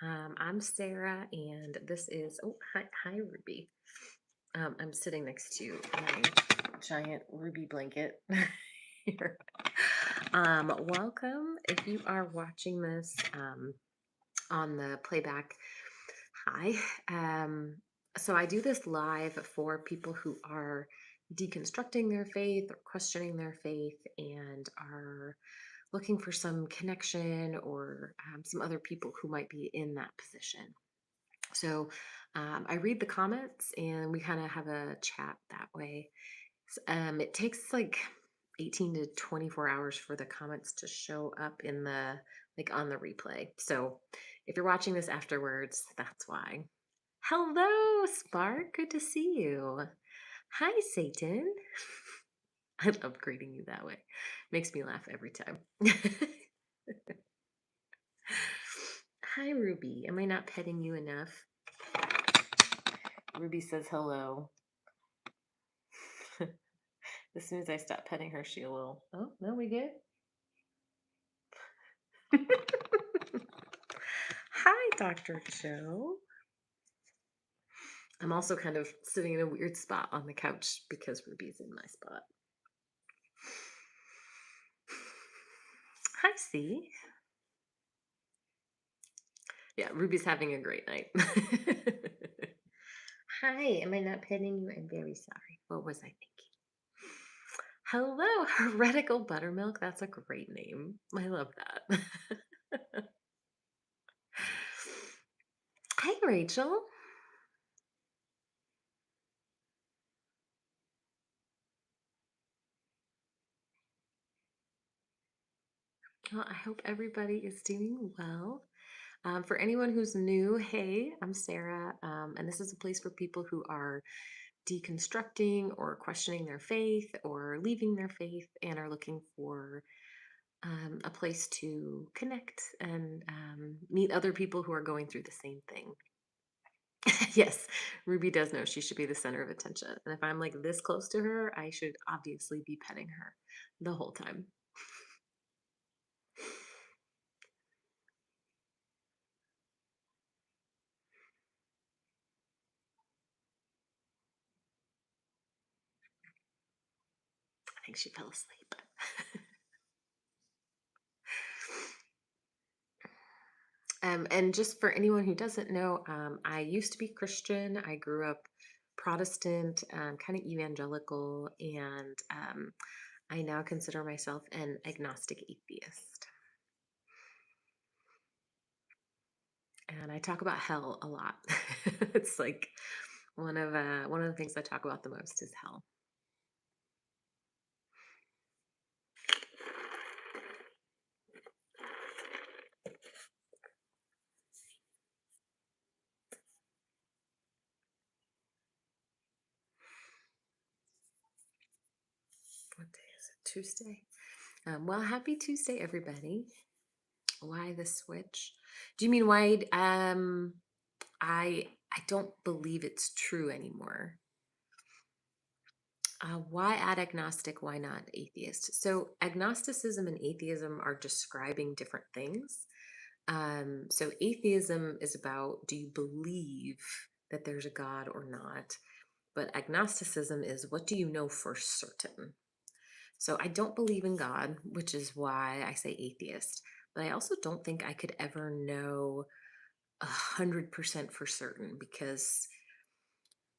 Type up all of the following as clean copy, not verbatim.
I'm Sarah, and this is hi Ruby. I'm sitting next to my giant Ruby blanket here. Welcome if you are watching this on the playback. Hi. Um, so I do this live for people who are deconstructing their faith or questioning their faith and are looking for some connection or some other people who might be in that position. So I read the comments and we kind of have a chat that way. It takes like 18 to 24 hours for the comments to show up in the on the replay. So if you're watching this afterwards, that's why. Hello, Spark. Good to see you. Hi, Satan. I love greeting you that way. Makes me laugh every time. Hi, Ruby. Am I not petting you enough? Ruby says hello. As soon as I stop petting her, she will. Oh, no, we good? Hi, Dr. Joe. I'm also kind of sitting in a weird spot on the couch because Ruby's in my spot. Hi, C. Yeah, Ruby's having a great night. Hi, am I not petting you? I'm very sorry. What was I thinking? Hello, Heretical Buttermilk. That's a great name. I love that. Hi, Rachel. Well, I hope everybody is doing well. For anyone who's new, hey, I'm Sarah, and this is a place for people who are deconstructing or questioning their faith or leaving their faith and are looking for a place to connect and meet other people who are going through the same thing. Yes, Ruby does know she should be the center of attention. And if I'm like this close to her, I should obviously be petting her the whole time. I think she fell asleep. And just for anyone who doesn't know, I used to be Christian. I grew up Protestant, kind of evangelical, and I now consider myself an agnostic atheist. And I talk about hell a lot. It's like one of the things I talk about the most is hell. What day is it? Tuesday. Well, happy Tuesday, everybody. Why the switch? Do you mean why? I don't believe it's true anymore. Why add agnostic? Why not atheist? So agnosticism and atheism are describing different things. So atheism is about, do you believe that there's a God or not? But agnosticism is, what do you know for certain? So I don't believe in God, which is why I say atheist. But I also don't think I could ever know 100% for certain, because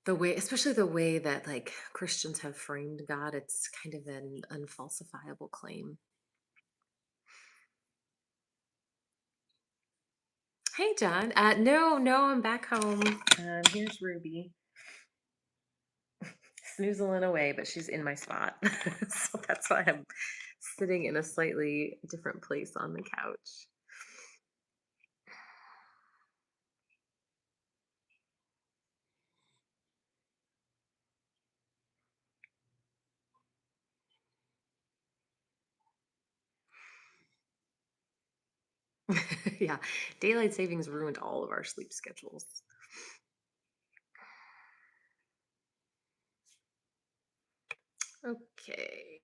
the way, especially the way that like Christians have framed God, it's kind of an unfalsifiable claim. Hey, John. No, I'm back home. Here's Ruby snoozling away, but she's in my spot. So that's why I'm sitting in a slightly different place on the couch. Yeah, daylight savings ruined all of our sleep schedules. Okay.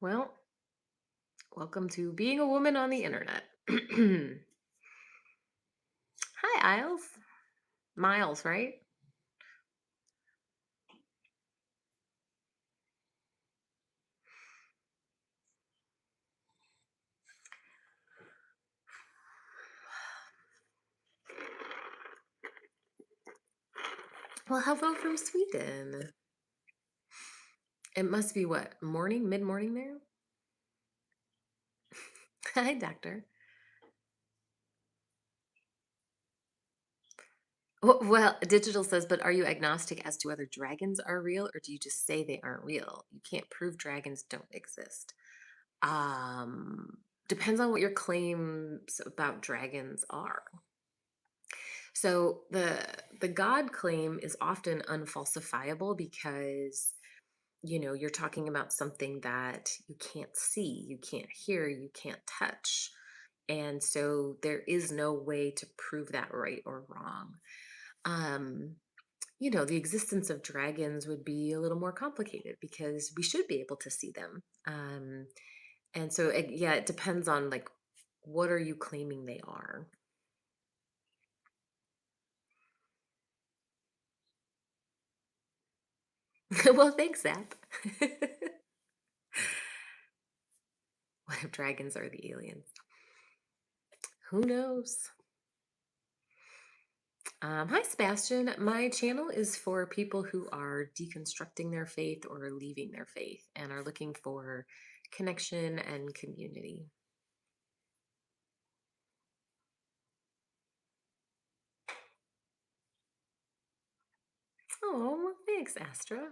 Well, welcome to being a woman on the internet. Hi, Isles. Miles, right? Well, hello from Sweden. It must be what, morning, mid morning there? Hi, doctor. Well, Digital says, but are you agnostic as to whether dragons are real or do you just say they aren't real? You can't prove dragons don't exist. Um, Depends on what your claims about dragons are. So the God claim is often unfalsifiable because you're talking about something that you can't see, you can't hear, you can't touch. And so there is no way to prove that right or wrong. Um, the existence of dragons would be a little more complicated because we should be able to see them. And so, yeah, it depends on like, what are you claiming they are? Well, thanks, Zap. What if dragons are the aliens? Who knows? Hi, Sebastian. My channel is for people who are deconstructing their faith or leaving their faith and are looking for connection and community. Oh, well, thanks, Astra.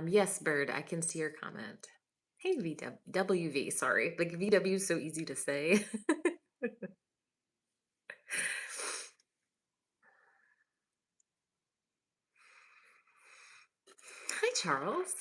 Yes, Bird, I can see your comment. Hey, WV, sorry. Like, VW is so easy to say. Hi, Charles.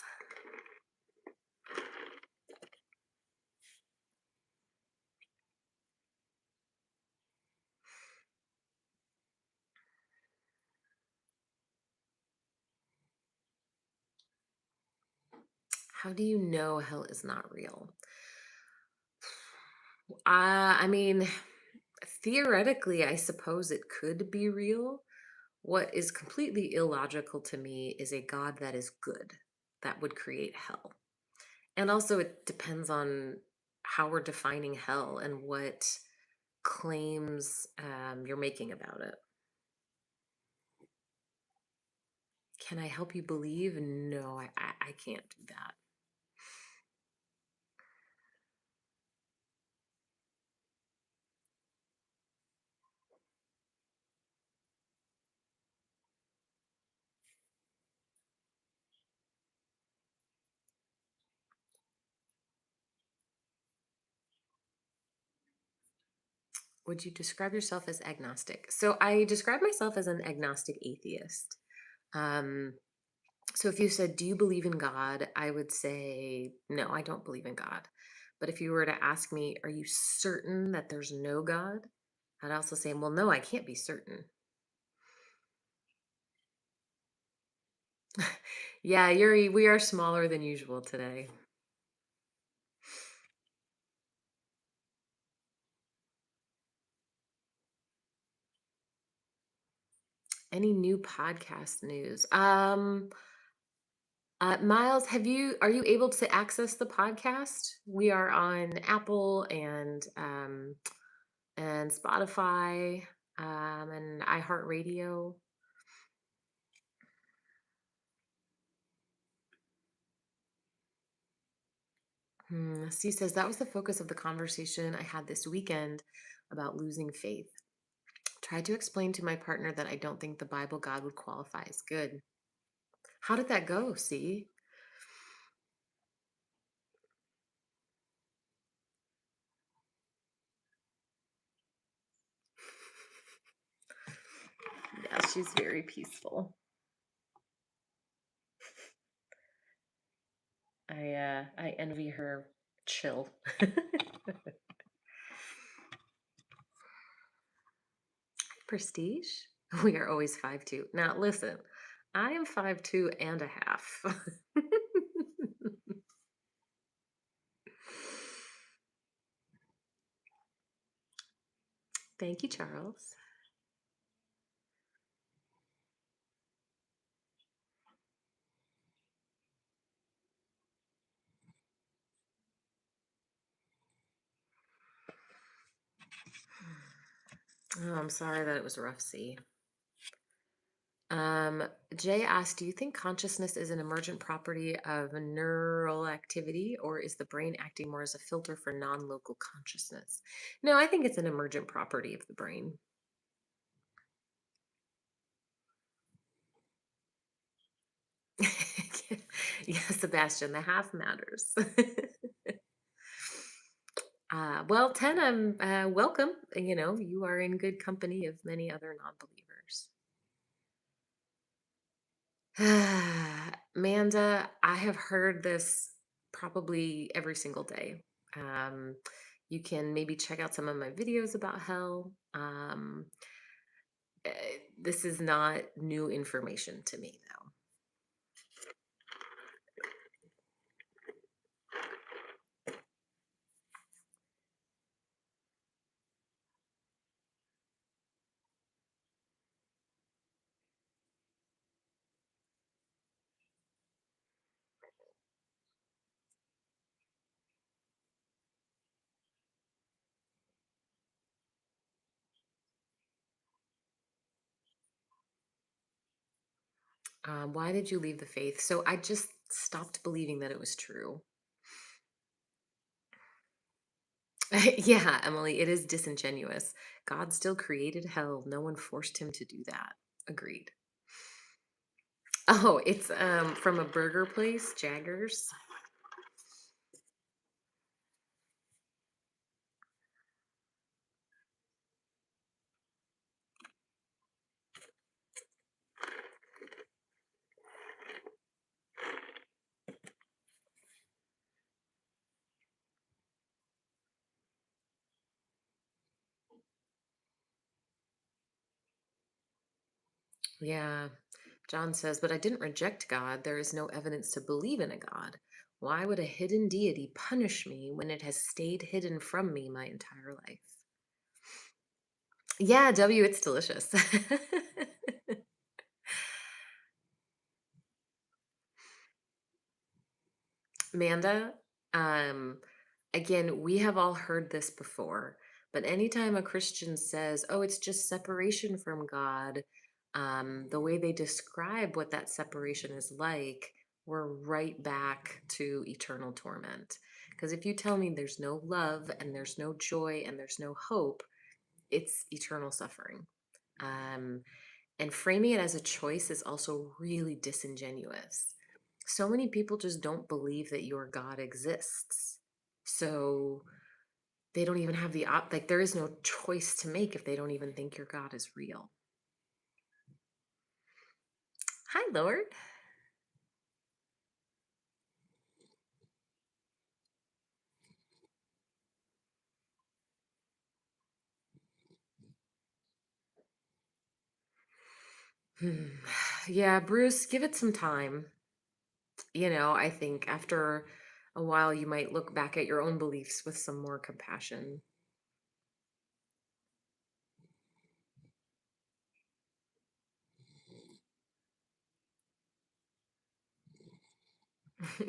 How do you know hell is not real? I mean, theoretically, I suppose it could be real. What is completely illogical to me is a God that is good, that would create hell. And also, it depends on how we're defining hell and what claims you're making about it. Can I help you believe? No, I can't do that. Would you describe yourself as agnostic? So I describe myself as an agnostic atheist. Um, So if you said, "Do you believe in God?" I would say, "No, I don't believe in God." But if you were to ask me, "Are you certain that there's no God?" I'd also say, "Well, no, I can't be certain." Yeah, we are smaller than usual today. Any new podcast news? Miles, are you able to access the podcast? We are on Apple and Spotify and iHeartRadio. C says that was the focus of the conversation I had this weekend about losing faith. Tried to explain to my partner that I don't think the Bible God would qualify as good. How did that go? See? Yeah, she's very peaceful. I envy her chill. Prestige? We are always 5'2". Now, listen, I am 5'2" and a half. Thank you, Charles. Oh, I'm sorry that it was rough, C. Um, Jay asked, do you think consciousness is an emergent property of neural activity, or is the brain acting more as a filter for non-local consciousness? No, I think it's an emergent property of the brain. Yeah, Sebastian, the half matters. Well, 10, I'm welcome. You know, you are in good company of many other non-believers. Manda, I have heard this probably every single day. Um, you can maybe check out some of my videos about hell. Uh, this is not new information to me, though. Why did you leave the faith? So I just stopped believing that it was true. Yeah, Emily, it is disingenuous. God still created hell. No one forced him to do that. Agreed. Oh, it's from a burger place, Jaggers. Yeah. John says, but I didn't reject God. There is no evidence to believe in a God. Why would a hidden deity punish me when it has stayed hidden from me my entire life? Yeah, W, it's delicious. Amanda, um, again, we have all heard this before, but anytime a Christian says, oh, it's just separation from God, the way they describe what that separation is like, we're right back to eternal torment. Because if you tell me there's no love and there's no joy and there's no hope, it's eternal suffering. Um, and framing it as a choice is also really disingenuous. So many people just don't believe that your God exists. So they don't even have the like there is no choice to make if they don't even think your God is real. Hi, Lord. Hmm. Yeah, Bruce, give it some time. I think after a while you might look back at your own beliefs with some more compassion.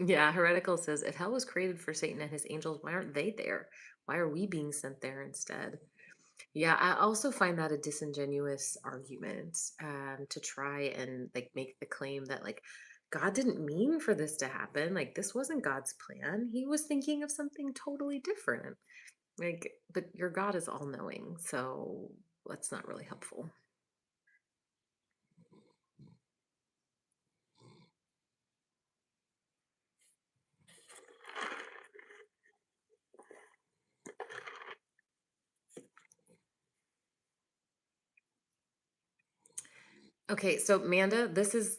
Yeah, Heretical says if hell was created for Satan and his angels, why aren't they there? Why are we being sent there instead? Yeah, I also find that a disingenuous argument to try and like make the claim that like God didn't mean for this to happen. Like this wasn't God's plan. He was thinking of something totally different. Like, but your God is all knowing, so that's not really helpful. Okay, so Manda, this is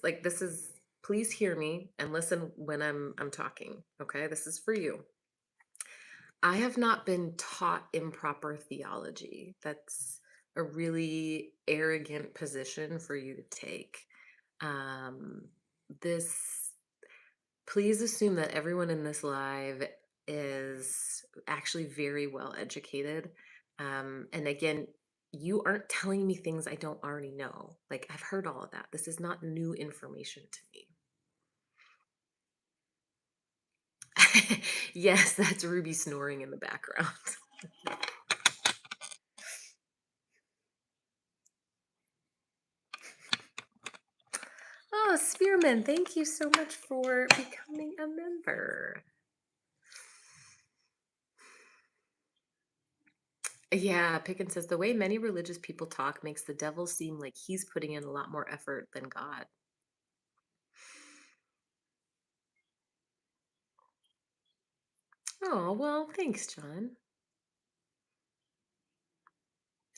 please hear me and listen when I'm talking. Okay, this is for you. I have not been taught improper theology. That's a really arrogant position for you to take. Um, this, please assume that everyone in this live is actually very well educated. And again, you aren't telling me things I don't already know. Like, I've heard all of that. This is not new information to me. Yes, that's Ruby snoring in the background. Oh, Spearman, thank you so much for becoming a member. Yeah, Pickens says the way many religious people talk makes the devil seem like he's putting in a lot more effort than God. Oh, well, thanks, John.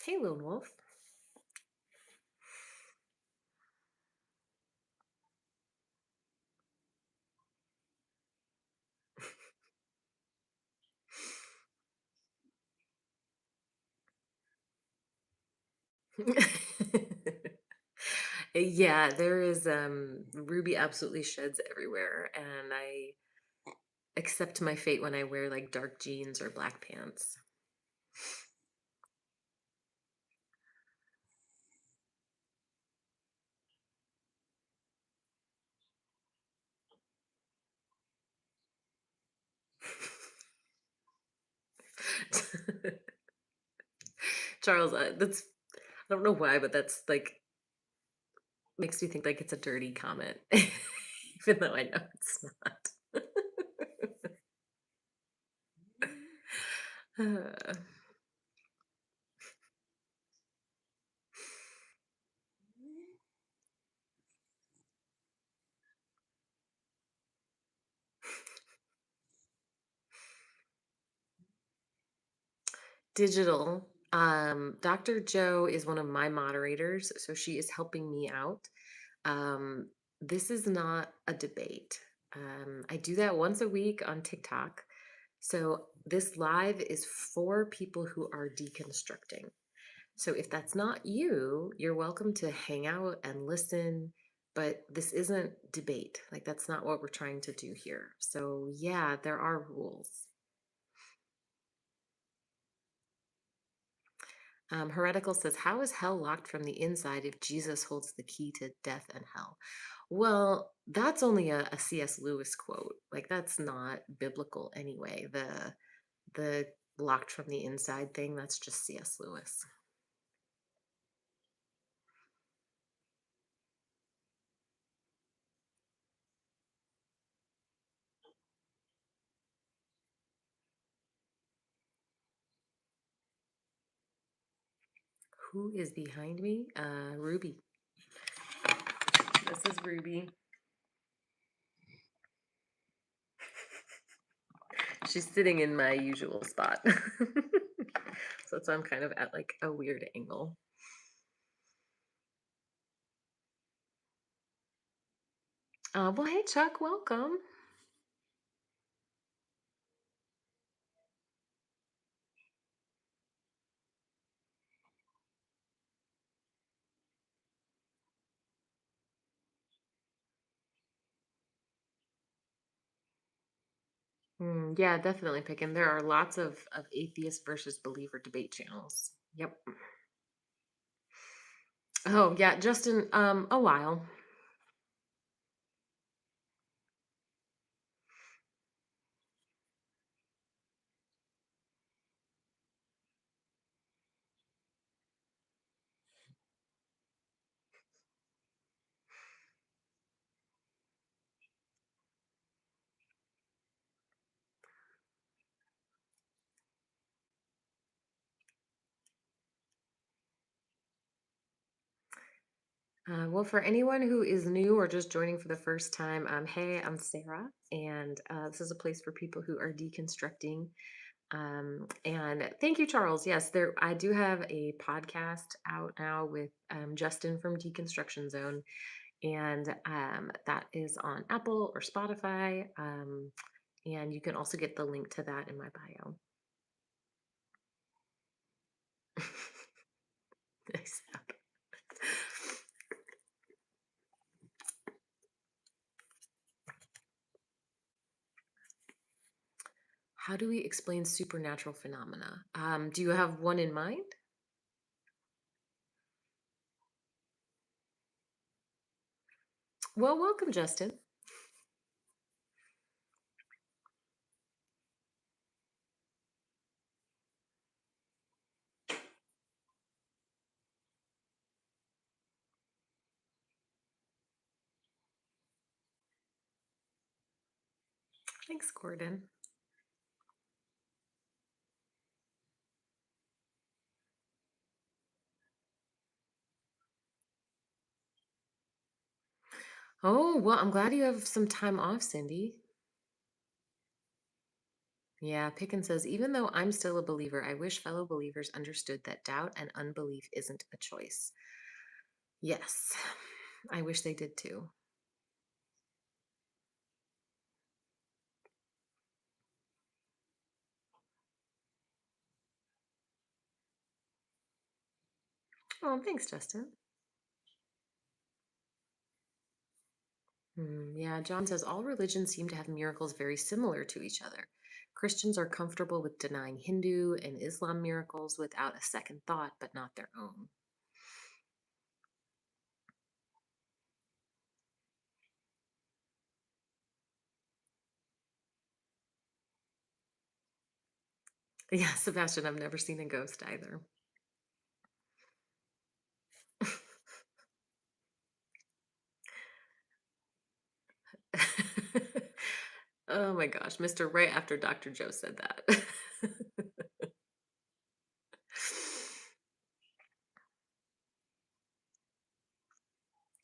Hey, Lone Wolf. Yeah, there is Ruby absolutely sheds everywhere, and I accept my fate when I wear like dark jeans or black pants. Charles, that's I don't know why, but that's like makes me think like it's a dirty comment, even though I know it's not. Digital. Dr. Joe is one of my moderators, so she is helping me out. Um, this is not a debate. I do that once a week on TikTok. So this live is for people who are deconstructing. So if that's not you, you're welcome to hang out and listen, but this isn't debate. Like, that's not what we're trying to do here. So yeah, there are rules. Heretical says, how is hell locked from the inside if Jesus holds the key to death and hell? Well, that's only a C.S. Lewis quote. Like, that's not biblical anyway. The locked from the inside thing, that's just C.S. Lewis. Who is behind me? Ruby. This is Ruby. She's sitting in my usual spot. So that's why I'm kind of at like a weird angle. Well, hey, Chuck, welcome. Yeah, definitely picking. There are lots of atheist versus believer debate channels. Yep. Oh, yeah, Justin, a while. Well, for anyone who is new or just joining for the first time, hey, I'm Sarah, and this is a place for people who are deconstructing. And thank you, Charles. Yes, there I do have a podcast out now with Justin from Deconstruction Zone, and that is on Apple or Spotify. And you can also get the link to that in my bio. ASAP. How do we explain supernatural phenomena? Do you have one in mind? Well, welcome, Justin. Thanks, Gordon. Oh, well, I'm glad you have some time off, Cindy. Yeah, Pickens says, even though I'm still a believer, I wish fellow believers understood that doubt and unbelief isn't a choice. Yes, I wish they did too. Oh, thanks, Justin. Yeah, John says all religions seem to have miracles very similar to each other. Christians are comfortable with denying Hindu and Islam miracles without a second thought, but not their own. Yeah, Sebastian, I've never seen a ghost either. Oh my gosh, Mr. Right after Dr. Joe said that.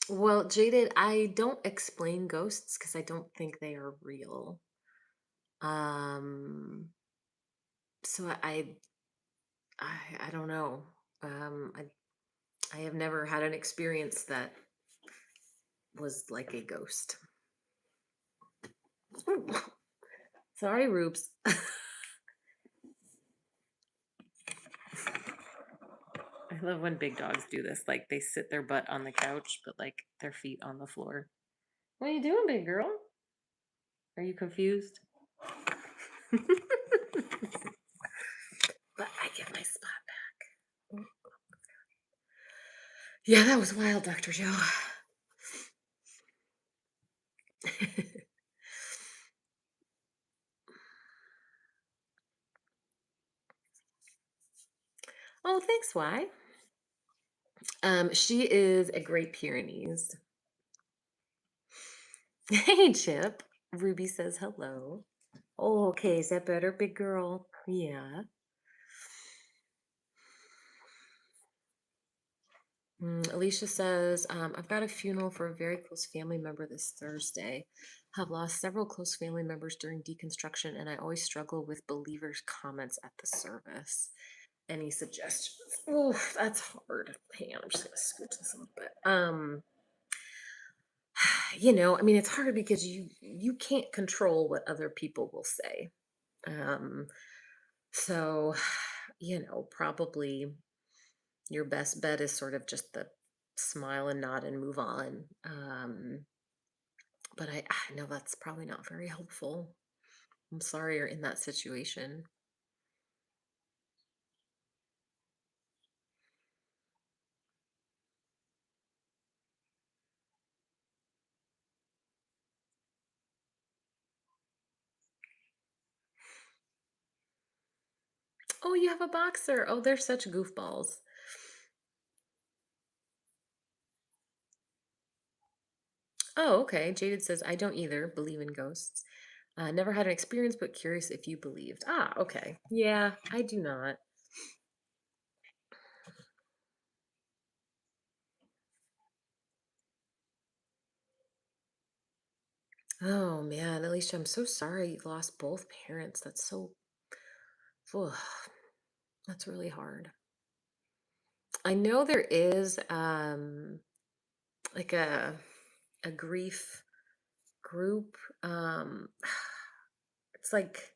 Well, Jaded, I don't explain ghosts because I don't think they are real. Um, so I don't know. Um, I I have never had an experience that was like a ghost. Ooh, sorry, Rubes. I love when big dogs do this. Like they sit their butt on the couch, but like their feet on the floor. What are you doing, big girl? Are you confused? But I get my spot back. Yeah, that was wild, Dr. Joe. Oh, thanks, Why? She is a Great Pyrenees. Hey, Chip. Ruby says hello. Oh, okay. Is that better, big girl? Yeah. Alicia says, I've got a funeral for a very close family member this Thursday. Have lost several close family members during deconstruction, and I always struggle with believers' comments at the service. Any suggestions? Oh, that's hard. Hang on, I'm just gonna scooch this a little bit. I mean, it's hard because you can't control what other people will say. Um, so, probably your best bet is sort of just the smile and nod and move on. But I know that's probably not very helpful. I'm sorry you're in that situation. Oh, you have a boxer. Oh, they're such goofballs. Oh, okay. Jaded says, I don't either believe in ghosts. Never had an experience, but curious if you believed. Ah, okay. Yeah, I do not. Oh man, Alicia, I'm so sorry you lost both parents. Ugh, that's really hard. I know there is like a grief group. It's like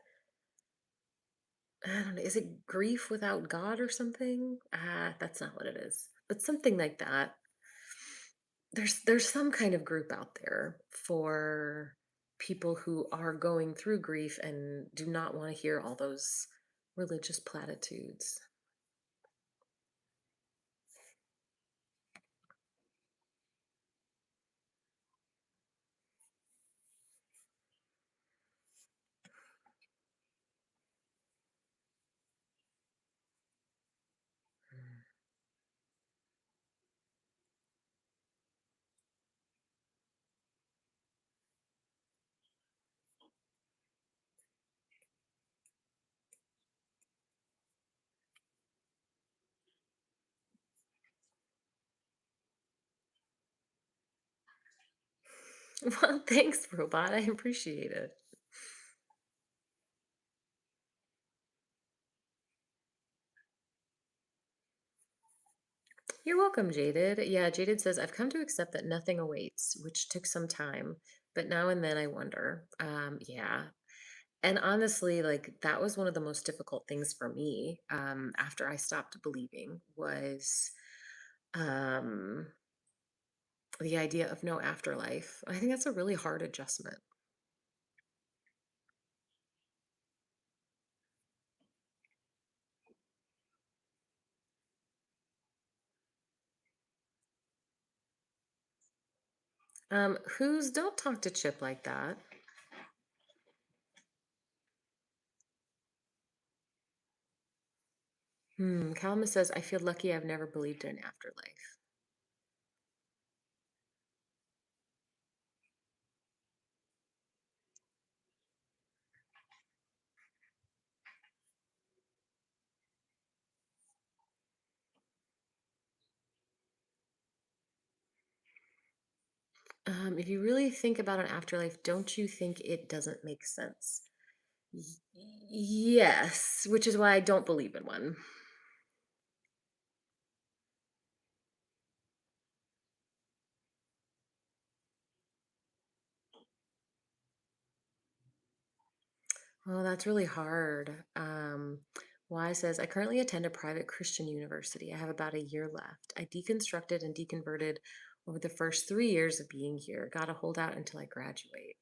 I don't know, is it grief without God or something? Ah, that's not what it is. But something like that, there's some kind of group out there for people who are going through grief and do not want to hear all those religious platitudes. Well, thanks, robot. I appreciate it. You're welcome, Jaded. Yeah, Jaded says, I've come to accept that nothing awaits, which took some time, but now and then I wonder. Yeah. And honestly, like that was one of the most difficult things for me after I stopped believing was um, the idea of no afterlife. I think that's a really hard adjustment. Who's don't talk to Chip like that? Calma says, I feel lucky I've never believed in an afterlife. If you really think about an afterlife, don't you think it doesn't make sense? Y- yes, which is why I don't believe in one. Oh, that's really hard. Y says, I currently attend a private Christian university. I have about a year left. I deconstructed and deconverted over the first 3 years of being here. Gotta hold out until I graduate.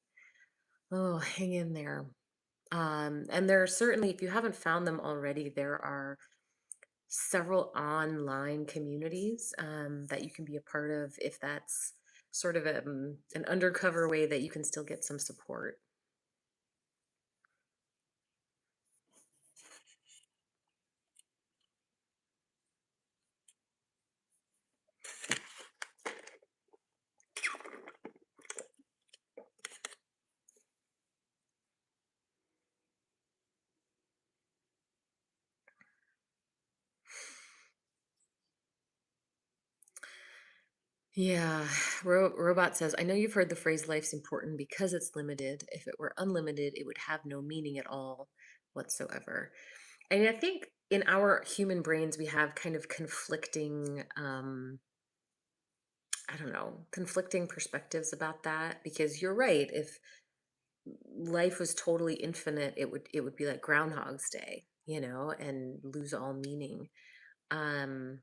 Oh, hang in there. And there are certainly, if you haven't found them already, there are several online communities that you can be a part of if that's sort of an undercover way that you can still get some support. Yeah, Robot says, I know you've heard the phrase life's important because it's limited. If it were unlimited, it would have no meaning at all whatsoever. And I think in our human brains, we have kind of conflicting, I don't know, conflicting perspectives about that because you're right. If life was totally infinite, it would be like Groundhog's Day, and lose all meaning. Um,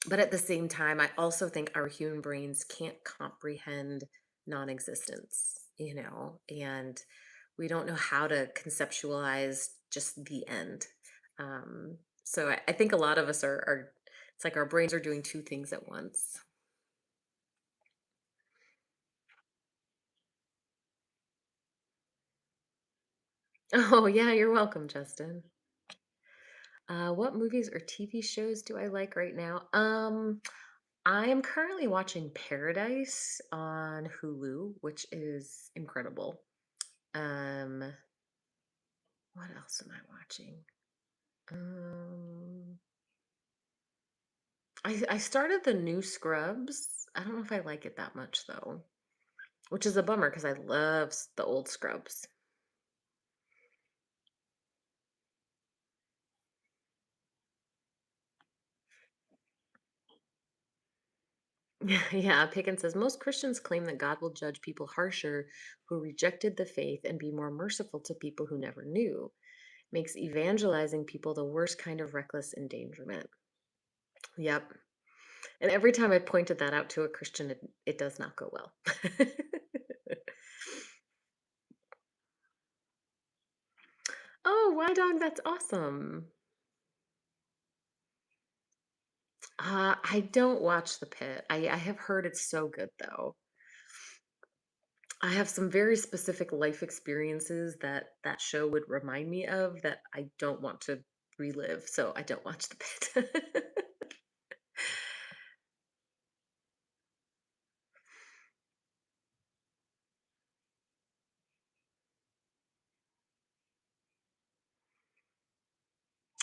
but at the same time, I also think our human brains can't comprehend non-existence, and we don't know how to conceptualize just the end. So I think a lot of us are it's like our brains are doing two things at once. Oh yeah, you're welcome, Justin. What movies or TV shows do I like right now? I am currently watching Paradise on Hulu, which is incredible. Um, what else am I watching? Um, I started the new Scrubs. I don't know if I like it that much though, which is a bummer because I love the old Scrubs. Yeah, Pickens says most Christians claim that God will judge people harsher who rejected the faith and be more merciful to people who never knew. Makes evangelizing people the worst kind of reckless endangerment. Yep. And every time I pointed that out to a Christian, it does not go well. Oh, why dog? That's awesome. I don't watch The Pit. I have heard it's so good though. I have some very specific life experiences that that show would remind me of that I don't want to relive, so I don't watch The Pit.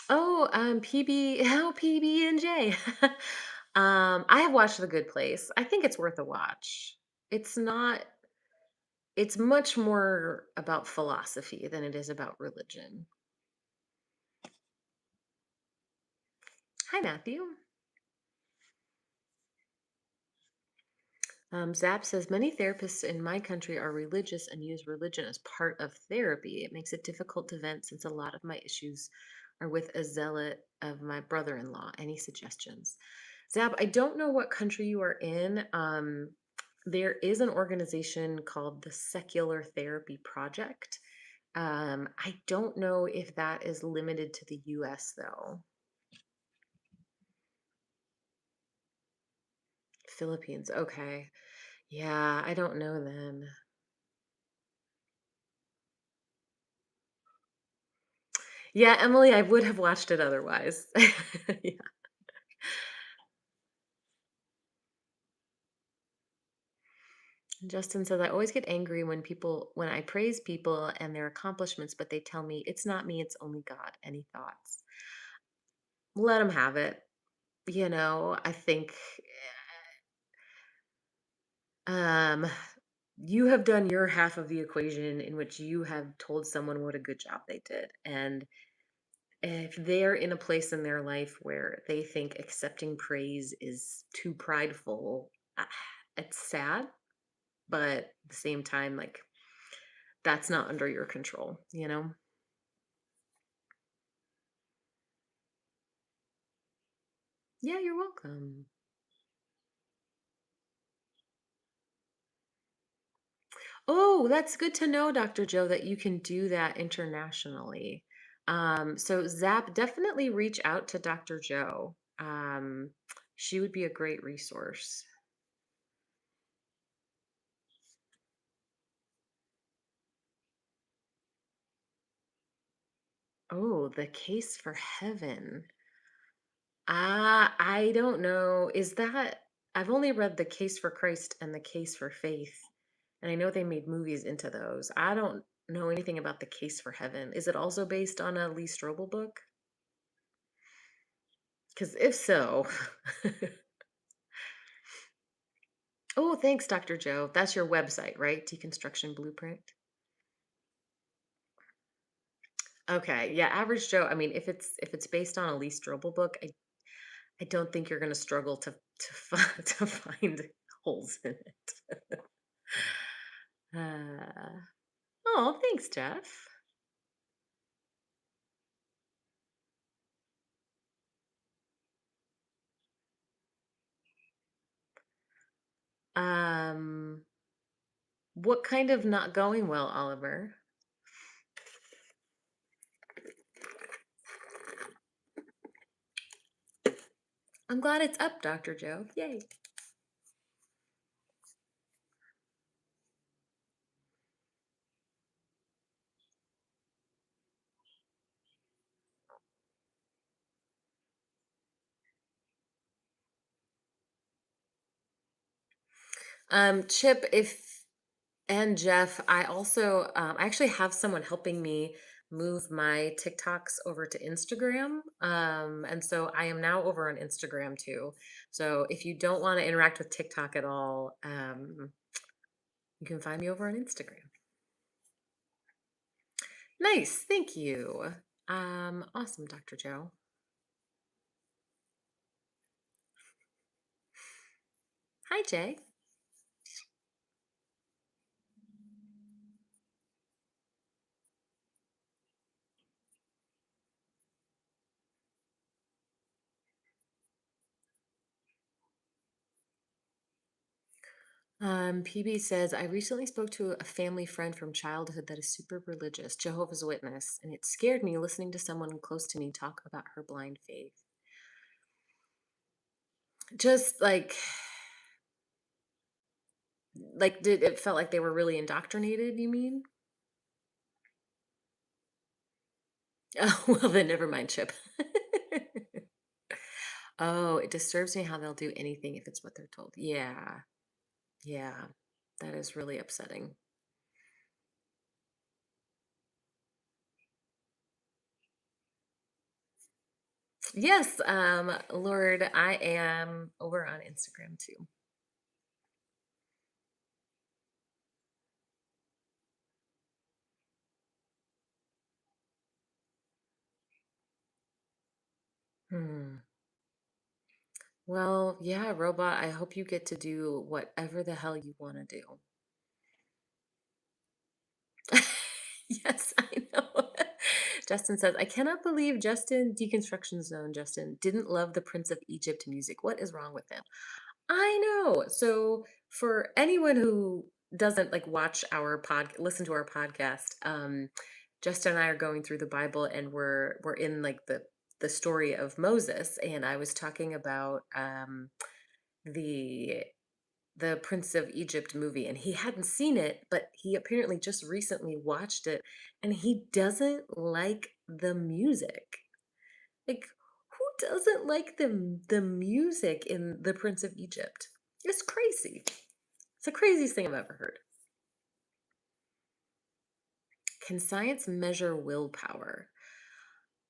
Oh, PB and J. I have watched The Good Place. I think it's worth a watch. It's not. It's much more about philosophy than it is about religion. Hi, Matthew. Zap says many therapists in my country are religious and use religion as part of therapy. It makes it difficult to vent since a lot of my issues are with a zealot of my brother in law. Any suggestions? Zap, I don't know what country you are in. There is an organization called the Secular Therapy Project. I don't know if that is limited to the US though. Philippines, okay. Yeah, I don't know then. Yeah, Emily, I would have watched it otherwise. Yeah. Justin says, I always get angry when I praise people and their accomplishments, but they tell me it's not me, it's only God. Any thoughts? Let them have it. I think um, you have done your half of the equation in which you have told someone what a good job they did. And if they're in a place in their life where they think accepting praise is too prideful, ah, it's sad, but at the same time, like that's not under your control? Yeah, you're welcome. Oh, that's good to know, Dr. Joe, that you can do that internationally. So Zap, definitely reach out to Dr. Joe. She would be a great resource. Oh, the case for heaven. I don't know. I've only read The Case for Christ and The Case for Faith, and I know they made movies into those. I don't know anything about The Case for Heaven. Is it also based on a Lee Strobel book? Because if so, oh, thanks, Dr. Joe. That's your website, right? Deconstruction Blueprint. Okay, yeah, average Joe. I mean, if it's based on a Lee Strobel book, I don't think you're going to struggle to find holes in it. Uh, oh, thanks, Jeff. Um, what kind of not going well, Oliver? I'm glad it's up, Dr. Joe. Yay. Chip, if and Jeff, I actually have someone helping me move my TikToks over to Instagram. And so I am now over on Instagram too. So if you don't want to interact with TikTok at all, you can find me over on Instagram. Nice, thank you. Awesome, Dr. Joe. Hi, Jay. PB says, I recently spoke to a family friend from childhood that is super religious, Jehovah's Witness, and it scared me listening to someone close to me talk about her blind faith. Just did it felt like they were really indoctrinated, you mean? Oh, well, then never mind, Chip. Oh, it disturbs me how they'll do anything if it's what they're told. Yeah, yeah, that is really upsetting. Yes, Lord, I am over on Instagram too. Hmm. Well, yeah, robot, I hope you get to do whatever the hell you want to do. Yes, I know. Justin says, I cannot believe Justin, Deconstruction Zone, Justin, didn't love the Prince of Egypt music. What is wrong with him? I know. So for anyone who doesn't watch our listen to our podcast, Justin and I are going through the Bible and we're in the story of Moses, and I was talking about the the Prince of Egypt movie, and he hadn't seen it, but he apparently just recently watched it, and he doesn't like the music. Like, who doesn't like the music in The Prince of Egypt? It's crazy. It's the craziest thing I've ever heard. Can science measure willpower?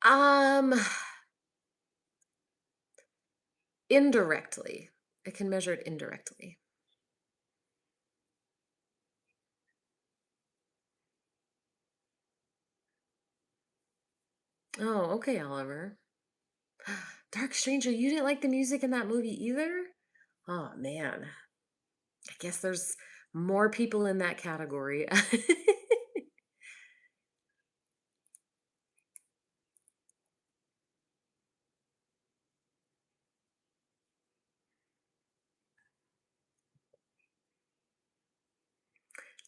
Um, Indirectly. I can measure it indirectly. Oh, okay, Oliver. Dark Stranger, you didn't like the music in that movie either? Oh man. I guess there's more people in that category.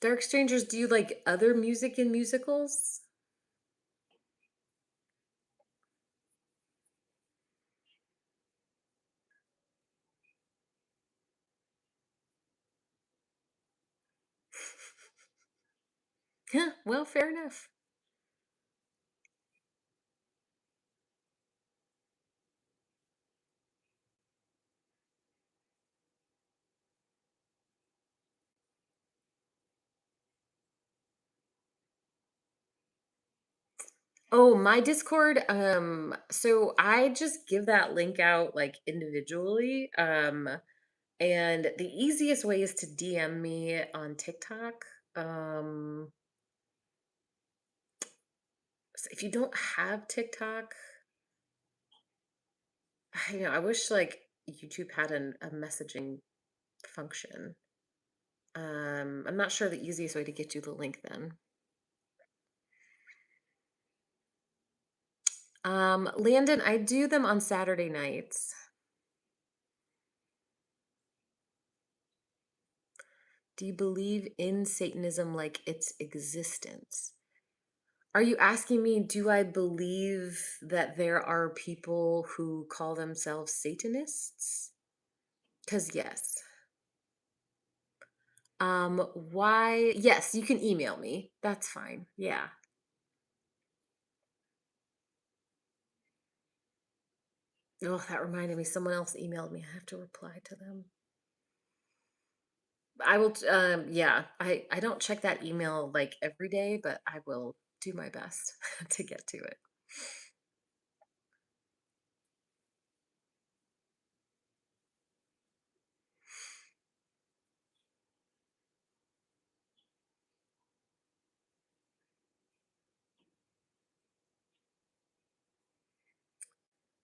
Dark Strangers, do you like other music in musicals? Yeah, well, fair enough. Oh, my Discord, so I just give that link out individually. And the easiest way is to DM me on TikTok. Um, so if you don't have TikTok, I wish YouTube had a messaging function. I'm not sure the easiest way to get you the link then. Landon, I do them on Saturday nights. Do you believe in Satanism like its existence? Are you asking me, do I believe that there are people who call themselves Satanists? Because yes. Why? Yes, you can email me. That's fine. Yeah. Oh, that reminded me. Someone else emailed me. I have to reply to them. I will. Yeah. I don't check that email every day, but I will do my best to get to it.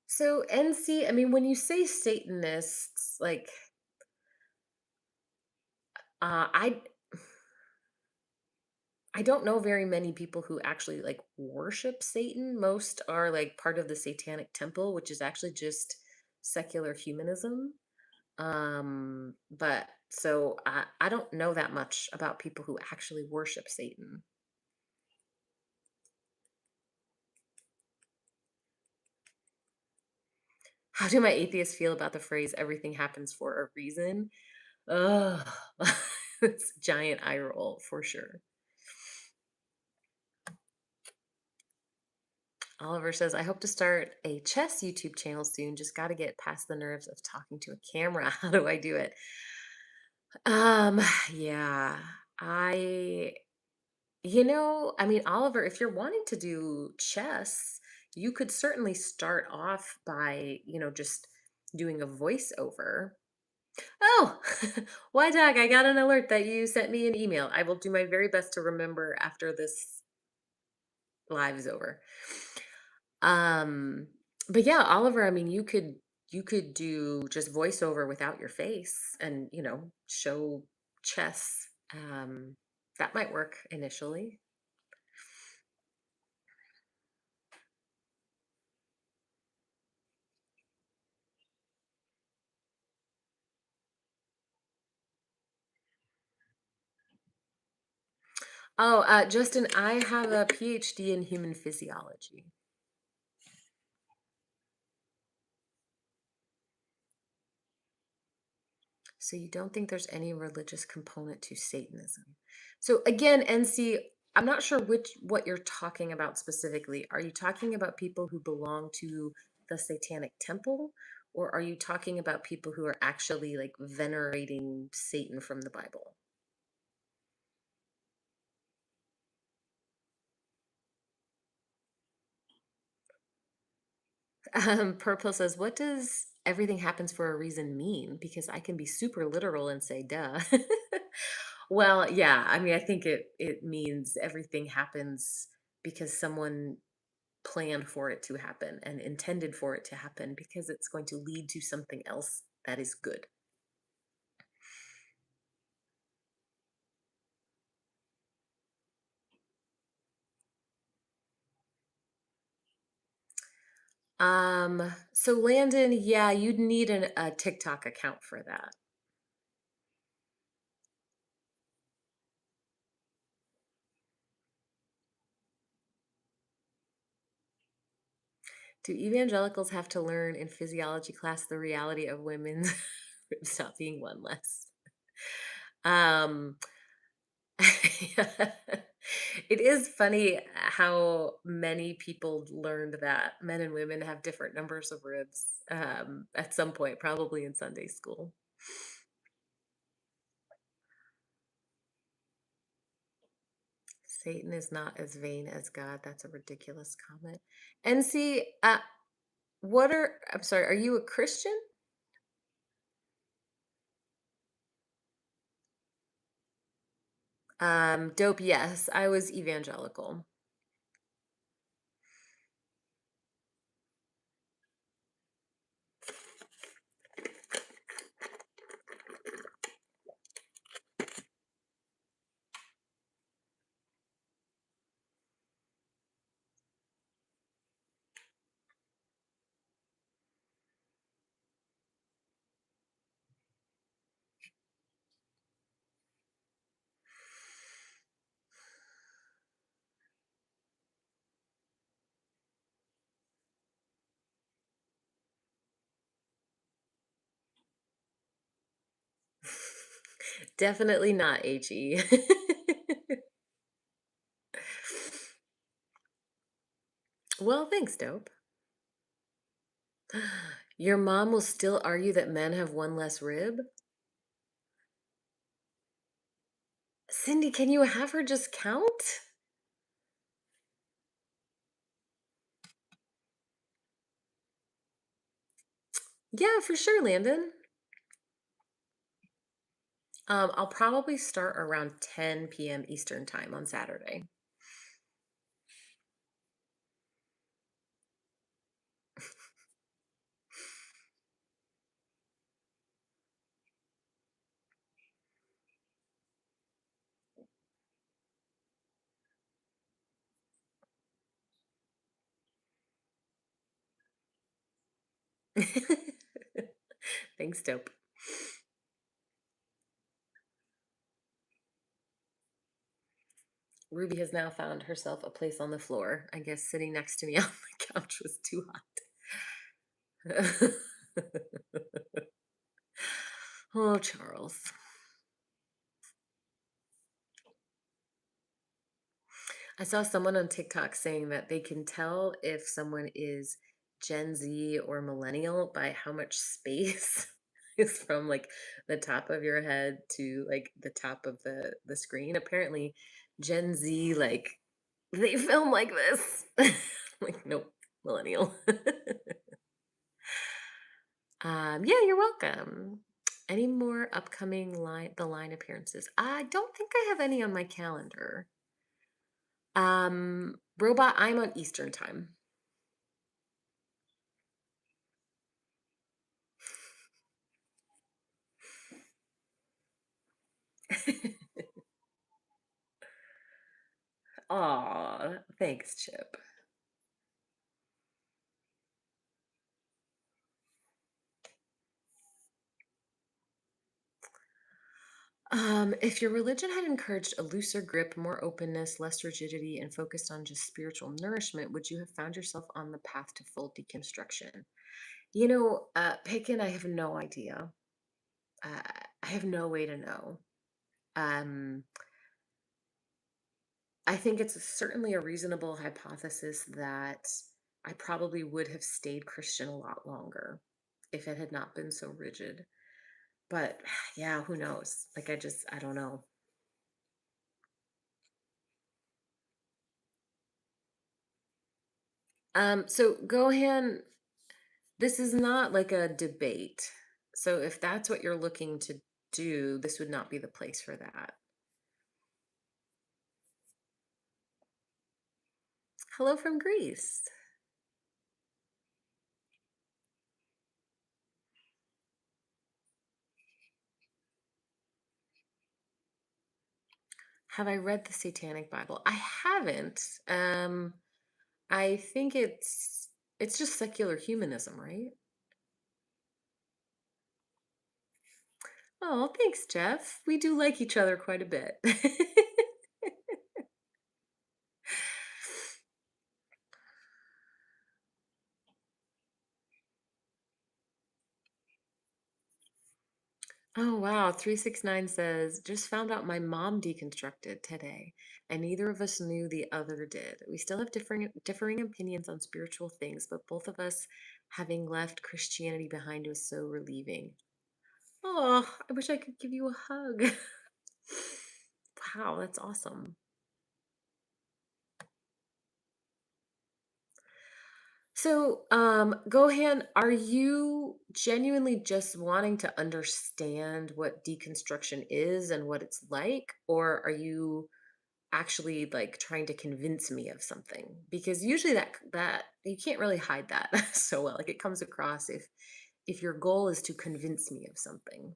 So NC, I mean, when you say Satanists, uh, I I don't know very many people who actually worship Satan. Most are part of the Satanic Temple, which is actually just secular humanism. But So I don't know that much about people who actually worship Satan. How do my atheists feel about the phrase everything happens for a reason? Ugh. It's a giant eye roll for sure. Oliver says, I hope to start a chess YouTube channel soon. Just got to get past the nerves of talking to a camera. How do I do it? Um, yeah. I I mean, Oliver, if you're wanting to do chess, you could certainly start off by, just doing a voiceover. Oh, why, Doc? I got an alert that you sent me an email. I will do my very best to remember after this live is over. Um, but yeah, Oliver, I mean, you could do just voiceover without your face and, show chess. That might work initially. Oh, Justin, I have a PhD in human physiology. So you don't think there's any religious component to Satanism? So again, NC, I'm not sure what you're talking about specifically. Are you talking about people who belong to the Satanic Temple, or are you talking about people who are actually like venerating Satan from the Bible? Purple says, "What does everything happens for a reason mean? Because I can be super literal and say, duh." Well, yeah, I mean, I think it means everything happens because someone planned for it to happen and intended for it to happen because it's going to lead to something else that is good. So Landon, yeah, you'd need a TikTok account for that. Do evangelicals have to learn in physiology class the reality of women's ribs not being one less? Um, it is funny how many people learned that men and women have different numbers of ribs at some point, probably in Sunday school. Satan is not as vain as God. That's a ridiculous comment. And see, I'm sorry, are you a Christian? Dope, yes. I was evangelical. Definitely not HE. Well, thanks, Dope. Your mom will still argue that men have one less rib? Cindy, can you have her just count? Yeah, for sure, Landon. I'll probably start around 10 p.m. Eastern time on Saturday. Thanks, Dope. Ruby has now found herself a place on the floor. I guess sitting next to me on the couch was too hot. Oh, Charles. I saw someone on TikTok saying that they can tell if someone is Gen Z or millennial by how much space is from like the top of your head to like the top of the screen. Apparently, Gen Z like they film like this. Like nope, millennial. Yeah, you're welcome. Any more upcoming line appearances? I don't think I have any on my calendar. Robot, I'm on Eastern time. Aw, thanks, Chip. If your religion had encouraged a looser grip, more openness, less rigidity, and focused on just spiritual nourishment, would you have found yourself on the path to full deconstruction? Pagan, I have no idea. Uh, I have no way to know. Um, I think it's certainly a reasonable hypothesis that I probably would have stayed Christian a lot longer if it had not been so rigid. But yeah, who knows? Like, I don't know. So Gohan, this is not like a debate. So if that's what you're looking to do, this would not be the place for that. Hello from Greece. Have I read the Satanic Bible? I haven't. I think it's just secular humanism, right? Oh, thanks, Jeff. We do like each other quite a bit. Oh, wow. 369 says, just found out my mom deconstructed today, and neither of us knew the other did. We still have differing opinions on spiritual things, but both of us having left Christianity behind was so relieving. Oh, I wish I could give you a hug. Wow, that's awesome. So, Gohan, are you genuinely just wanting to understand what deconstruction is and what it's like, or are you actually like trying to convince me of something? Because usually that you can't really hide that so well. Like it comes across if your goal is to convince me of something.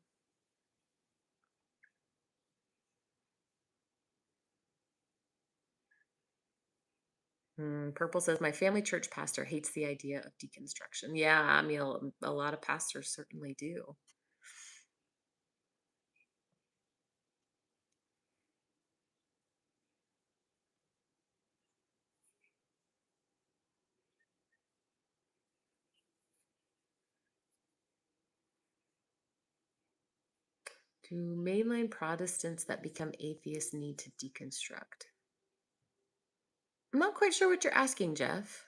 Purple says my family church pastor hates the idea of deconstruction. Yeah, I mean a lot of pastors certainly do. Do mainline Protestants that become atheists need to deconstruct? I'm not quite sure what you're asking, Jeff.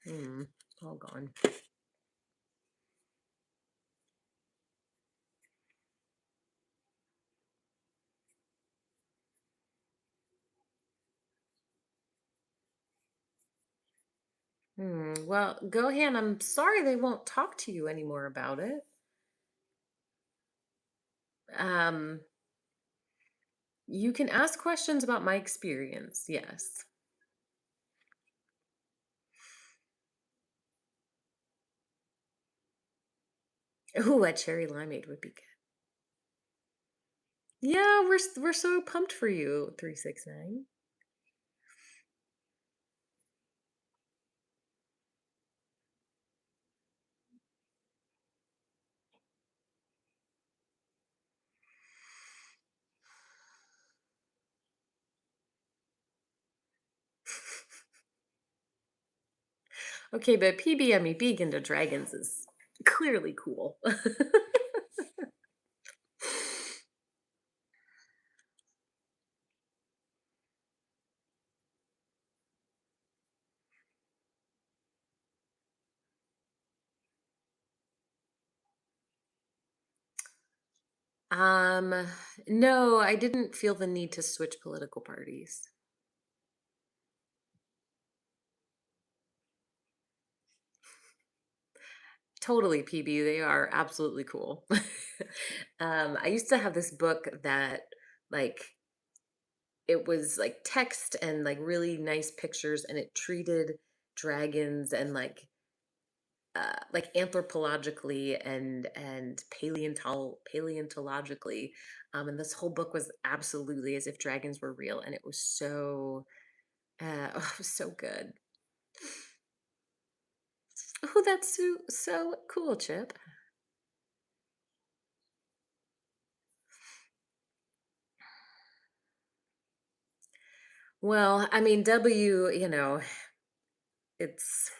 Hmm, all gone. Well, Gohan, I'm sorry they won't talk to you anymore about it. Um, you can ask questions about my experience, yes. Ooh, a cherry limeade would be good. Yeah, we're so pumped for you, 369. Okay, but PBME Vegan to Dragons is clearly cool. Um, no, I didn't feel the need to switch political parties. Totally, PB. They are absolutely cool. I used to have this book that, like, it was like text and like really nice pictures, and it treated dragons and like anthropologically and paleontologically. And this whole book was absolutely as if dragons were real, and it was so oh, it was so good. Oh, that's so cool, Chip. Well, I mean, W, it's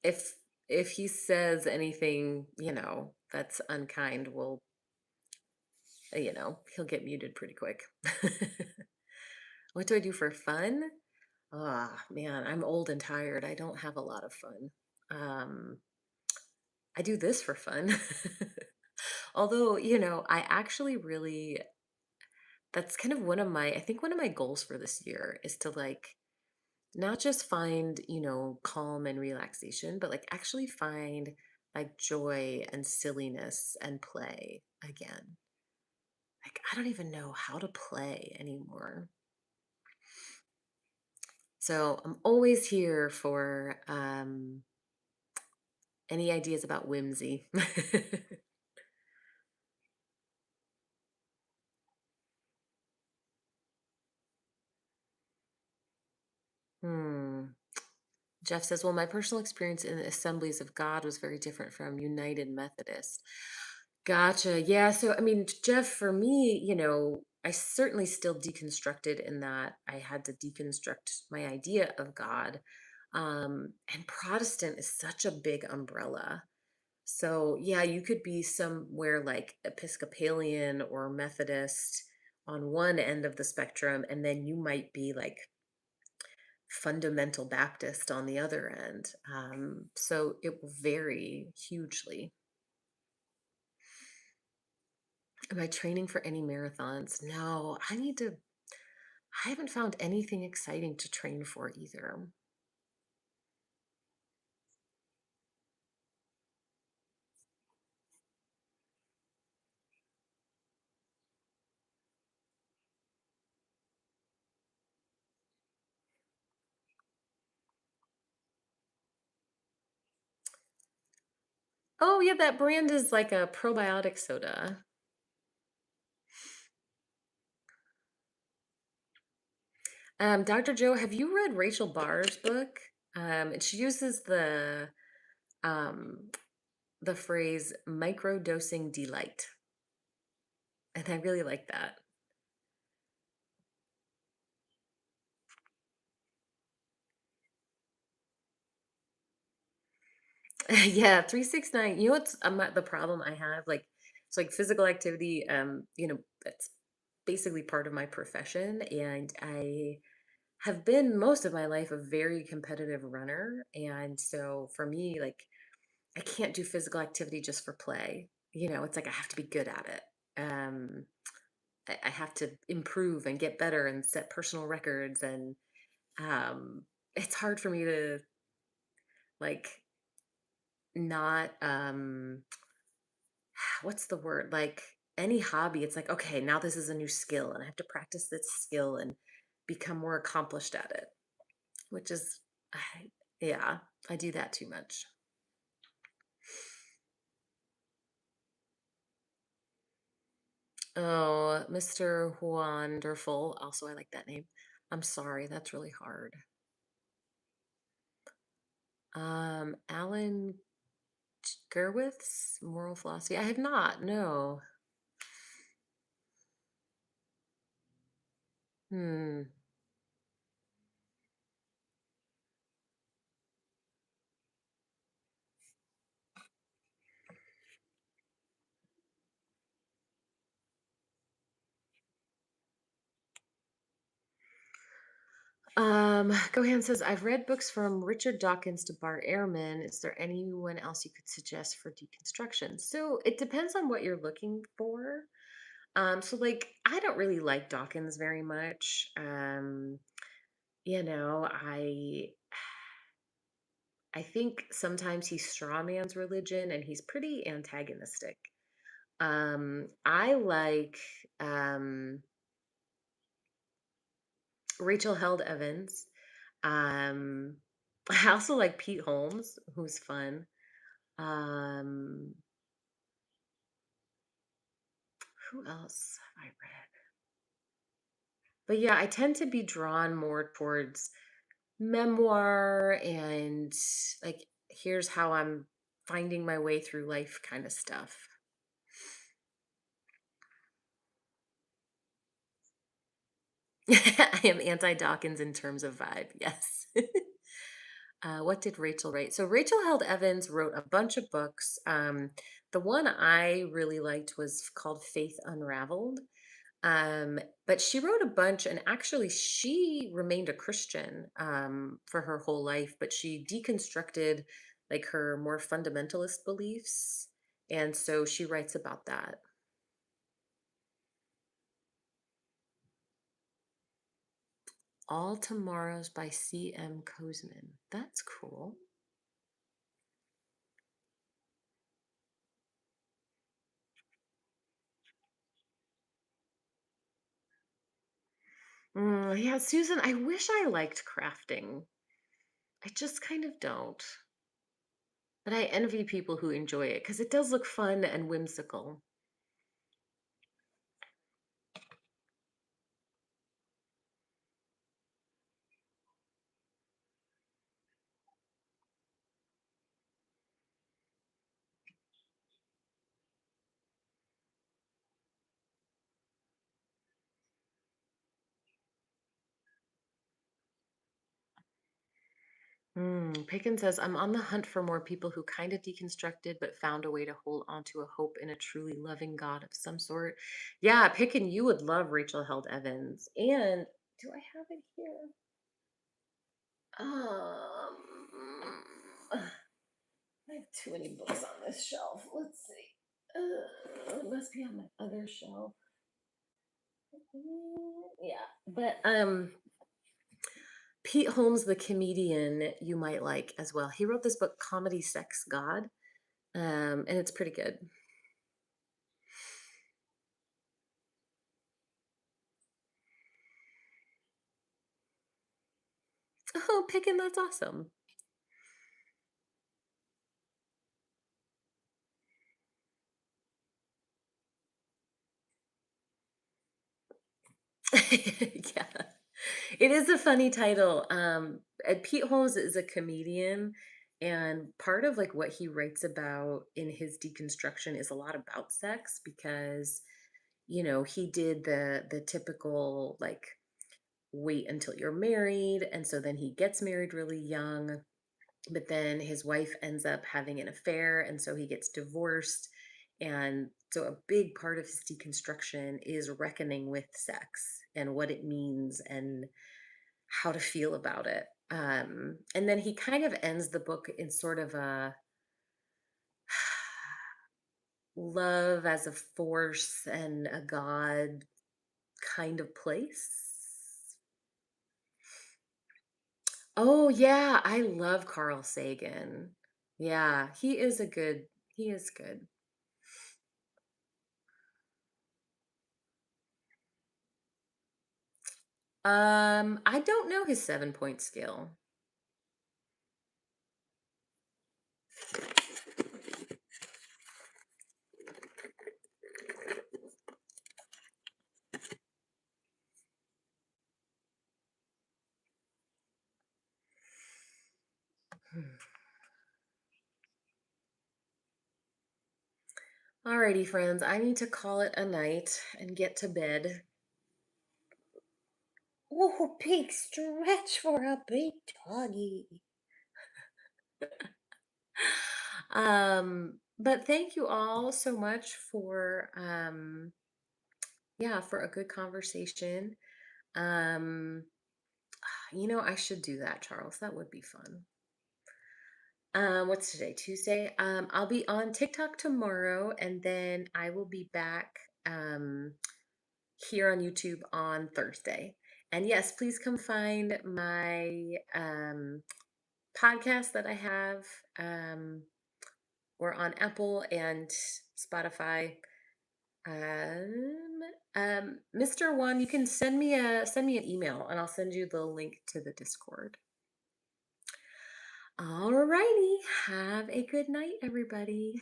if if he says anything, that's unkind, well, he'll get muted pretty quick. What do I do for fun? Ah, man, I'm old and tired. I don't have a lot of fun. Um, I do this for fun. Although, I actually really, that's kind of I think one of my goals for this year is to like not just find, calm and relaxation, but like actually find like joy and silliness and play again. Like, I don't even know how to play anymore. So I'm always here for any ideas about whimsy. Hmm. Jeff says, well, my personal experience in the Assemblies of God was very different from United Methodist. Gotcha. Yeah. So, I mean, Jeff, for me, I certainly still deconstructed in that I had to deconstruct my idea of God. And Protestant is such a big umbrella. So, yeah, you could be somewhere like Episcopalian or Methodist on one end of the spectrum, and then you might be like fundamental Baptist on the other end. So it will vary hugely. Am I training for any marathons? No, I haven't found anything exciting to train for either. Oh, yeah, that brand is like a probiotic soda. Dr. Joe, have you read Rachel Barr's book? And she uses um, the phrase microdosing delight. And I really like that. Yeah, 369. You know what's the problem I have? Like, it's like physical activity, that's basically part of my profession. And I have been most of my life a very competitive runner. And so for me, like, I can't do physical activity just for play. It's like I have to be good at it. I have to improve and get better and set personal records. And um, it's hard for me to like not what's the word? Like any hobby, it's like, okay, now this is a new skill and I have to practice this skill and become more accomplished at it, which is, I, yeah, I do that too much. Oh, Mr. Wonderful. Also, I like that name. I'm sorry, that's really hard. Alan Gerwith's Moral Philosophy. I have not. No. Hmm. Gohan says, I've read books from Richard Dawkins to Bart Ehrman. Is there anyone else you could suggest for deconstruction? So it depends on what you're looking for. So like I don't really like Dawkins very much. I think sometimes he strawmans religion and he's pretty antagonistic. I like um Rachel Held Evans. Um, I also like Pete Holmes, who's fun. Um, who else have I read? But yeah, I tend to be drawn more towards memoir and like here's how I'm finding my way through life kind of stuff. I am anti Dawkins in terms of vibe. Yes. What did Rachel write? So Rachel Held Evans wrote a bunch of books. The one I really liked was called Faith Unraveled. But she wrote a bunch, and actually, she remained a Christian for her whole life, but she deconstructed like her more fundamentalist beliefs. And so she writes about that. All Tomorrows by C.M. Kozman. That's cool. Yeah, Susan, I wish I liked crafting. I just kind of don't. But I envy people who enjoy it because it does look fun and whimsical. Pickens says, I'm on the hunt for more people who kind of deconstructed but found a way to hold on to a hope in a truly loving God of some sort. Yeah, Picken, you would love Rachel Held Evans. And do I have it here? I have too many books on this shelf. Let's see. It must be on my other shelf. Yeah, but Pete Holmes, the comedian, you might like as well. He wrote this book, Comedy, Sex, God, and it's pretty good. Oh, Pickin, that's awesome. Yeah, it is a funny title. Pete Holmes is a comedian, and part of like what he writes about in his deconstruction is a lot about sex because he did the typical like wait until you're married, and so then he gets married really young, but then his wife ends up having an affair, and so he gets divorced. And so a big part of his deconstruction is reckoning with sex and what it means and how to feel about it. And then he kind of ends the book in sort of a love as a force and a god kind of place. Oh yeah, I love Carl Sagan. Yeah, he is good. I don't know his 7-point scale. Alrighty, friends, I need to call it a night and get to bed. Oh, big stretch for a big doggy. But thank you all so much for yeah, for a good conversation. Um, I should do that, Charles. That would be fun. What's today? Tuesday. I'll be on TikTok tomorrow, and then I will be back here on YouTube on Thursday. And yes, please come find my podcast that I have. We're on Apple and Spotify. Mr. One, you can send me an email, and I'll send you the link to the Discord. All righty. Have a good night, everybody.